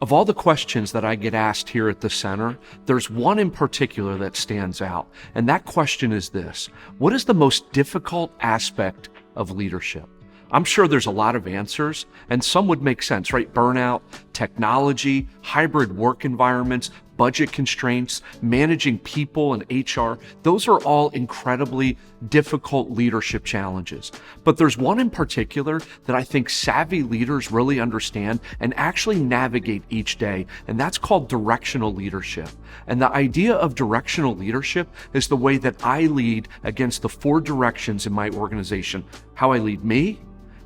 Of all the questions that I get asked here at the center, there's one in particular that stands out. And that question is this: what is the most difficult aspect of leadership? I'm sure there's a lot of answers, and some would make sense, right? Burnout, technology, hybrid work environments, budget constraints, managing people and HR. Those are all incredibly difficult leadership challenges. But there's one in particular that I think savvy leaders really understand and actually navigate each day, and that's called directional leadership. And the idea of directional leadership is the way that I lead against the 4 directions in my organization: how I lead me,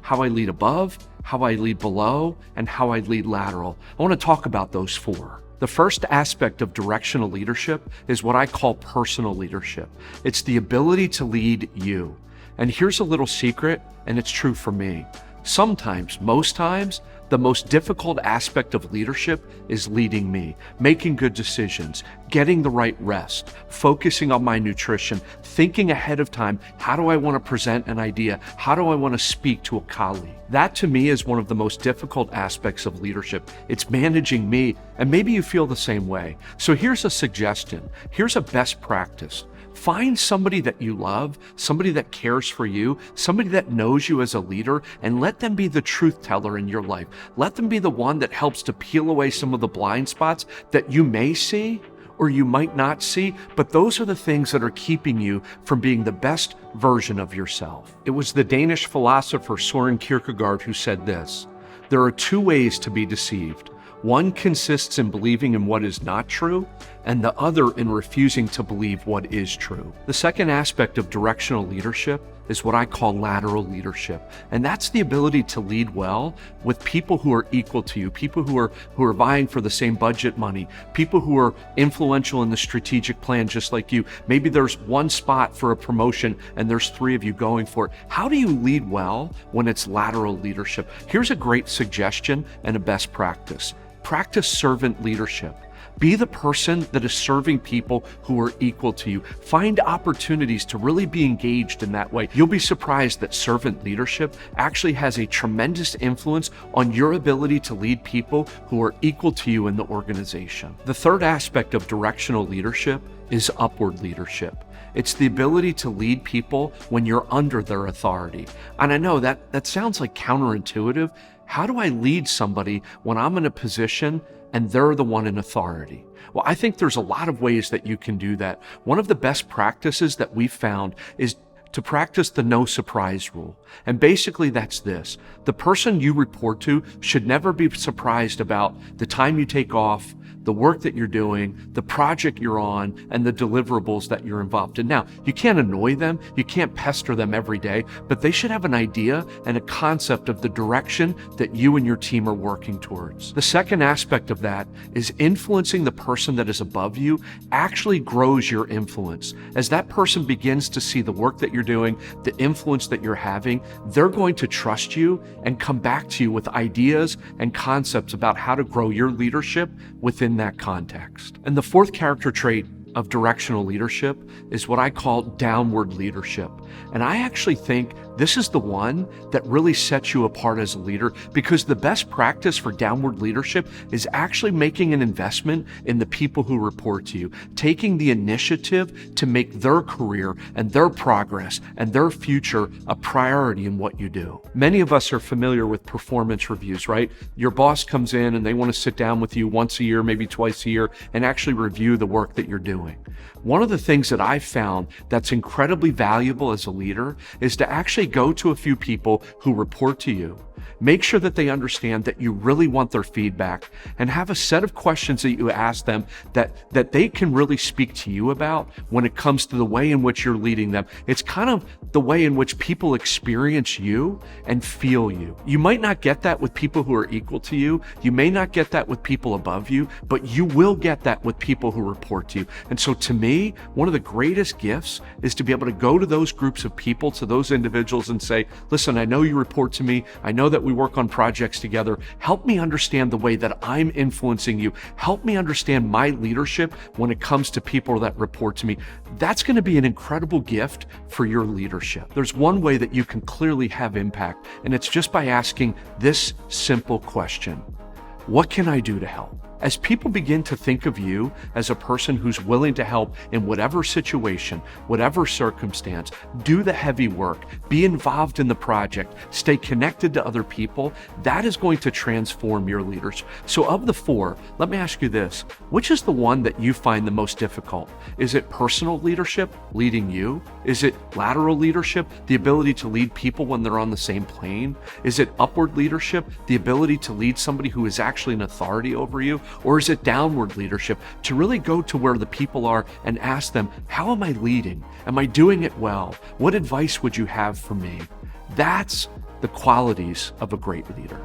how I lead above, how I lead below, and how I lead lateral. I want to talk about those 4. The first aspect of directional leadership is what I call personal leadership. It's the ability to lead you. And here's a little secret, and it's true for me. Sometimes, most times, the most difficult aspect of leadership is leading me, making good decisions, getting the right rest, focusing on my nutrition, thinking ahead of time, how do I want to present an idea? How do I want to speak to a colleague? That to me is one of the most difficult aspects of leadership. It's managing me, and maybe you feel the same way. So here's a suggestion. Here's a best practice. Find somebody that you love, somebody that cares for you, somebody that knows you as a leader, and let them be the truth teller in your life. Let them be the one that helps to peel away some of the blind spots that you may see or you might not see, but those are the things that are keeping you from being the best version of yourself. It was the Danish philosopher Søren Kierkegaard who said this: there are 2 ways to be deceived. One consists in believing in what is not true, and the other in refusing to believe what is true. The second aspect of directional leadership is what I call lateral leadership. And that's the ability to lead well with people who are equal to you, people who are vying for the same budget money, people who are influential in the strategic plan just like you. Maybe there's 1 spot for a promotion and there's 3 of you going for it. How do you lead well when it's lateral leadership? Here's a great suggestion and a best practice. Practice servant leadership. Be the person that is serving people who are equal to you. Find opportunities to really be engaged in that way. You'll be surprised that servant leadership actually has a tremendous influence on your ability to lead people who are equal to you in the organization. The third aspect of directional leadership is upward leadership. It's the ability to lead people when you're under their authority. And I know that sounds like counterintuitive. How do I lead somebody when I'm in a position and they're the one in authority? Well, I think there's a lot of ways that you can do that. One of the best practices that we've found is to practice the no surprise rule. And basically that's this: the person you report to should never be surprised about the time you take off, the work that you're doing, the project you're on, and the deliverables that you're involved in. Now, you can't annoy them, you can't pester them every day, but they should have an idea and a concept of the direction that you and your team are working towards. The second aspect of that is influencing the person that is above you actually grows your influence. As that person begins to see the work that you're doing, the influence that you're having, they're going to trust you and come back to you with ideas and concepts about how to grow your leadership within that context. And the fourth character trait of directional leadership is what I call downward leadership. And I actually think this is the one that really sets you apart as a leader, because the best practice for downward leadership is actually making an investment in the people who report to you, taking the initiative to make their career and their progress and their future a priority in what you do. Many of us are familiar with performance reviews, right? Your boss comes in and they want to sit down with you once a year, maybe twice a year, and actually review the work that you're doing. One of the things that I've found that's incredibly valuable as a leader is to actually go to a few people who report to you. Make sure that they understand that you really want their feedback, and have a set of questions that you ask them that they can really speak to you about when it comes to the way in which you're leading them. It's kind of the way in which people experience you and feel you. You might not get that with people who are equal to you. You may not get that with people above you, but you will get that with people who report to you. And so to me, one of the greatest gifts is to be able to go to those groups of people, to those individuals, and say, listen, I know you report to me. I know that we work on projects together. Help me understand the way that I'm influencing you. Help me understand my leadership when it comes to people that report to me. That's going to be an incredible gift for your leadership. There's one way that you can clearly have impact, and it's just by asking this simple question: What can I do to help? As people begin to think of you as a person who's willing to help in whatever situation, whatever circumstance, do the heavy work, be involved in the project, stay connected to other people, that is going to transform your leaders. So of the four, let me ask you this, which is the one that you find the most difficult? Is it personal leadership, leading you? Is it lateral leadership, the ability to lead people when they're on the same plane? Is it upward leadership, the ability to lead somebody who is actually an authority over you? Or is it downward leadership, to really go to where the people are and ask them, how am I leading? Am I doing it well? What advice would you have for me? That's the qualities of a great leader.